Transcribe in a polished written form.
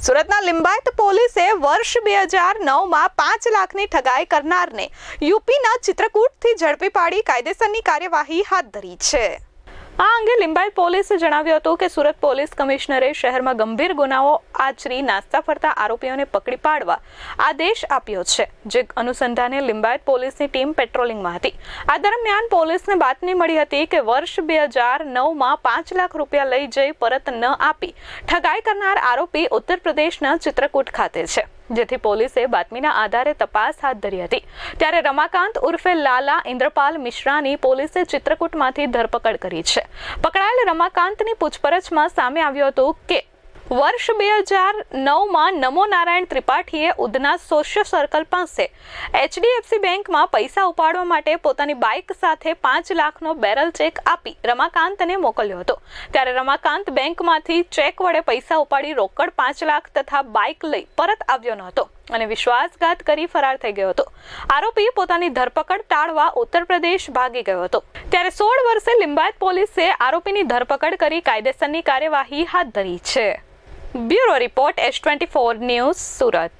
સુરતના લિંબાયત પોલીસે વર્ષ 2009માં 5 લાખની ઠગાઈ કરનારને યુપીના ચિત્રકૂટથી ઝડપી પાડી કાયદેસરની કાર્યવાહી હાથ ધરી છે। આ અંગે લિંબાયત પોલીસે જણાવ્યું હતું કે સુરત પોલીસ કમિશનરે શહેરમાં ગંભીર ગુનાઓ આચરી નાસ્તા ફરતા આરોપીઓને પકડી પાડવા આદેશ આપ્યો છે, જે અનુસંધાને લિંબાયત પોલીસની ટીમ પેટ્રોલિંગમાં હતી। આ દરમિયાન પોલીસને બાતમી મળી હતી કે વર્ષ 2009માં 5 લાખ રૂપિયા લઈ જઈ પરત ન આપી ઠગાઈ કરનાર આરોપી ઉત્તર પ્રદેશના ચિત્રકૂટ ખાતે છે, જેથી પોલીસે બાતમીના આધારે તપાસ હાથ ધરી હતી। ત્યારે રમાકાંત ઉર્ફે લાલા ઇન્દ્રપાલ મિશ્રાની પોલીસે ચિત્રકૂટમાંથી ધરપકડ કરી છે। પકડાયેલ રમાકાંતની પૂછપરછમાં સામે આવ્યું હતું કે વર્ષ 2009માં નમો નારાયણ ત્રિપાઠીએ ઉધના સોશિયો સર્કલ પાસે HDFC બેંકમાં પૈસા ઉપાડવા માટે પોતાની બાઇક સાથે 5 લાખનો બેરલ ચેક આપી રમાકાંતને મોકલ્યો હતો। ત્યારે રમાકાંત બેંકમાંથી ચેક વડે પૈસા ઉપાડી રોકડ 5 લાખ તથા બાઇક લઈ પરત આવ્યો ન હતો અને વિશ્વાસઘાત કરી ફરાર થઈ ગયો હતો। આરોપી પોતાની ધરપકડ ટાળવા ઉત્તર પ્રદેશ ભાગી ગયો હતો। ત્યારે 16 વર્ષે લિંબાયત પોલીસે આરોપીની ધરપકડ કરી કાયદેસરની કાર્યવાહી હાથ ધરી છે। Bureau report S24 news Surat.